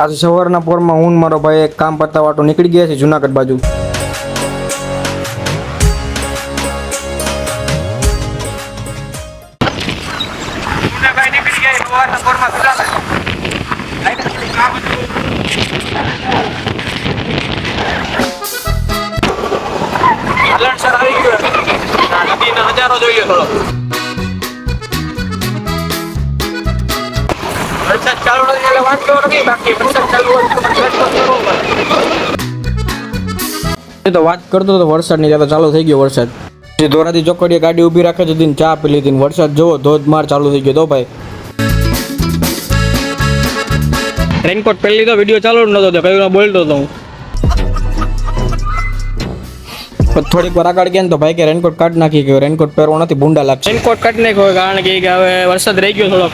આજે સવારના પોરમાં હું મારો ભાઈ એક કામ પતાવવા નીકળી ગયા છે જુનાગઢ બાજુ. નજારો જોઈએ થોડો. વરસાદ ચાલુ નથી એટલે વાંધો નથી, બાકી વરસાદ ચાલુ હોય તો વાત કરતો તો વરસાદની ત્યાં તો ચાલુ થઈ ગયો વરસાદ. જે ધોરાથી ચોકડીએ ગાડી ઊભી રાખે છે ચા પી લીધી. વરસાદ જોવો ધોધમાર ચાલુ થઈ ગયો તો ભાઈ. રેનકોટ પહેરી લીધો, વિડીયો ચાલુ જ નતો, કયું બોલતો હતો હું. થોડીક વાર આગળ ગયા ને તો ભાઈ કે રેનકોટ કાઢ નાખી ગયો. રેનકોટ પહેરવો નથી, ભૂંડા લાગશે. રેનકોટ કાઢી નાખ્યો કારણ કે હવે વરસાદ રહી ગયો થોડોક.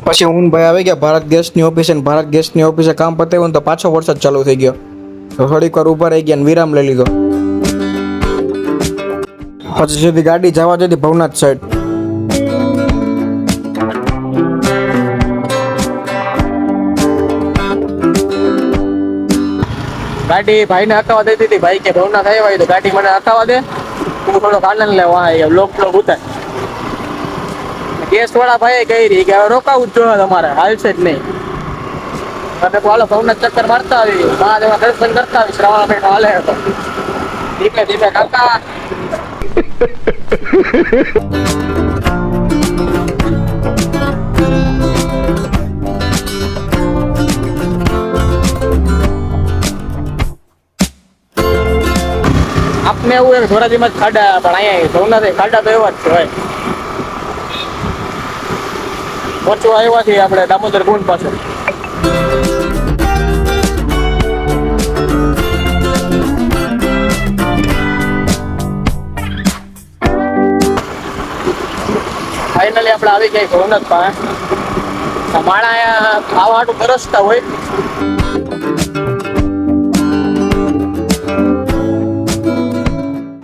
પછી હું ભાઈ આવી ગયા ભારત ગેસની ઓફિસે. ભારત ગેસની ઓફિસે કામ પતાવ્યું ને તો પાછો વરસાદ ચાલુ થઈ ગયો. તો થોડીક વાર ઊભા રહી ગયા ને વિરામ લઈ લીધો. પછી સીધી ગાડી જવા જતી ભવનાથ સાઈડ. ગાડી ભાઈને હકાવા દેતી હતી. ભાઈ કે ભવનાથ આવ્યા હોય તો ગાડી મને હકાવા દે, હું થોડોક આનંદ લેવા બ્લોક ઉતાર. ગેસ વાળા ભાઈ કહી રહી કે હવે રોકાવું જ જોઈએ તમારે, હાલશે જ નહીં. અને હાલો ભવનાથ ચક્કર મારતા આવી, મહાદેવના દર્શન કરતા આવી. શ્રાવણ મહિનો હાલે હતો, ધીમે ધીમે કાકા. આપને એવું એક ધોરાજીમાં જ ખાડા, પણ અહીંયા ભવનાથ ખાડા તો એવા જ છે ભાઈ. પહોંચવા આવ્યા છીએ આપણે દામોદર કુંડ પાસે. ફાઇનલી આપણે આવી ગયા ભવનાથ પાસે. માણા અહીંયા ખાવા હાટું તરસતા હોય.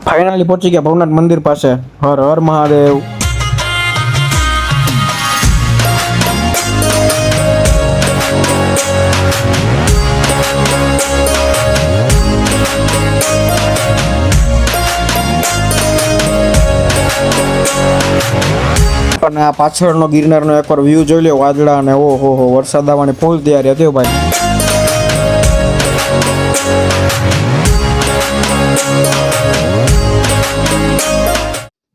ફાઇનલી પહોંચી ગયા ભવનાથ મંદિર પાસે. હર હર મહાદેવ. અને આ પાછળનો ગિરનારનો એકવાર વ્યૂ જોઈ લો, વાદળા અને ઓહો હો વરસાદ આવવાની ફૂલ તૈયારી હતી ભાઈ.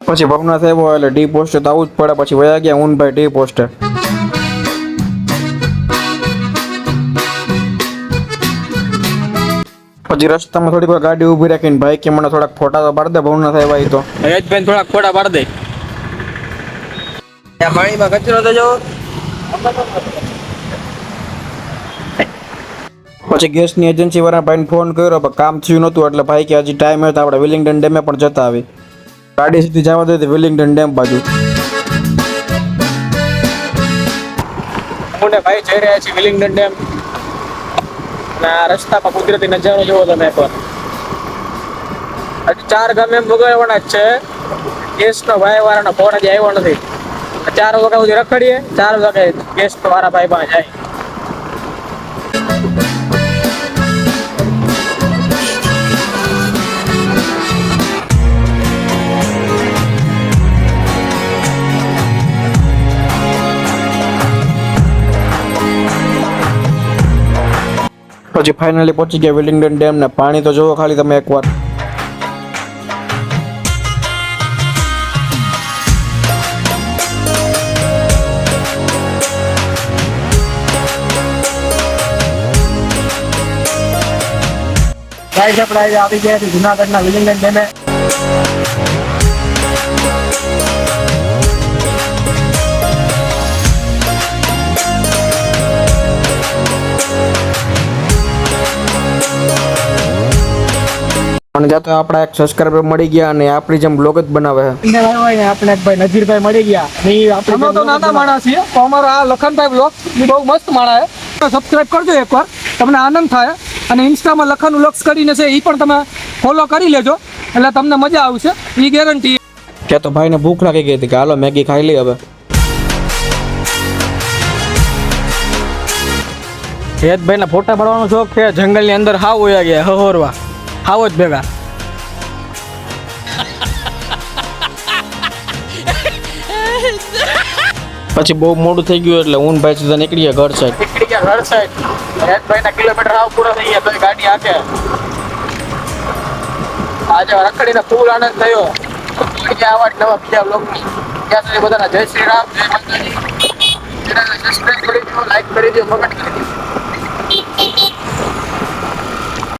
પછી ભવનાથ આવ્યો એટલે ડી પોસ્ટે તો આવું જ પડે. પછી વયા ગયા ઊનભાઈ ડી પોસ્ટે. પછી રસ્તામાં થોડીક વાર ગાડી ઊભી રાખીને ભાઈ કે મને થોડાક ફોટા તો પાડ દે ભવનાથ આવ્યા તો. હરેશભાઈ થોડાક ફોટા પાડ દે. પાણીમાં કચરો તો જો. પછી ગેસની એજન્સી વાળા ભાઈને ફોન કર્યો પણ કામ થયું નહોતું એટલે ભાઈ કે હજી ટાઈમ હતો આપણે વિલિંગડન ડેમે પણ જતા આવી. ગાડી સીધી જવા દે વિલિંગડન ડેમ બાજુ. હું ને ભાઈ જઈ રહ્યા છીએ વિલિંગડન ડેમ. અને આ રસ્તામાં કુદરતી નજારો જોવો તમે એકવાર. હજી 4 ગામ એમ ભોગવવાના જ છે. ગેસનો ભાઈ વાળાનો ફોન હજી આવ્યો નથી. 4 વાગ્યા સુધી રખડીએ, 4 વાગે ગેસ વાળા ભાઈ પાસે જાય. પછી ફાઇનલી પહોંચી ગયા વિલિંગડન ડેમ ને. પાણી તો જોવો ખાલી તમે એકવાર. ગાઈસ આપણે આવી ગયા છીએ જુનાગઢના વિલિંગડન ડેમે. અને ત્યાં તો આપણા એક સબસ્ક્રાઇબર મળી ગયા અને આપણી જેમ બ્લોગ જ બનાવે છે. આપણે ભાઈ નજીરભાઈ મળી ગયા. અમે તો નાના માણસ છીએ, તો અમારો આ લખનભાઈ બ્લોગ એ બહુ મસ્ત માણસ છે. સબસ્ક્રાઇબ કરજો એકવાર, તમને આનંદ થાય. અને ઇન્સ્ટામાં લખાનું લક્ષ કરીને છે એ પણ તમે ફોલો કરી લેજો એટલે તમને મજા આવશે એ ગેરંટી. ત્યાં તો ભાઈને ભૂખ લાગી ગઈ હતી કે હાલો મેગી ખાઈ લઈ હવે. હેતભાઈના ફોટા પાડવાનો શોખ છે, જંગલની અંદર હાવ વયા ગયા હહોરવા, હાવ જ ભેગા. પછી બહુ મોડું થઈ ગયું એટલે હું ભાઈ સીધા નીકળી ગયા ઘર સાઈડ. નીકળી ગયા ઘર સાઈડ. હેતભાઈના કિલોમીટર હાવ પૂરા થઈ ગયા તો ગાડી હાકે. આજે રખડીને ફૂલ આનંદ થયો. આવા જ નવા બીજા બ્લોગની. ત્યાં સુધી બધાના જય શ્રી રામ, જય માતાજી. ચેનલને સબસ્ક્રાઇબ કરી દો, લાઈક કરી દો, કમેન્ટ કરી દો.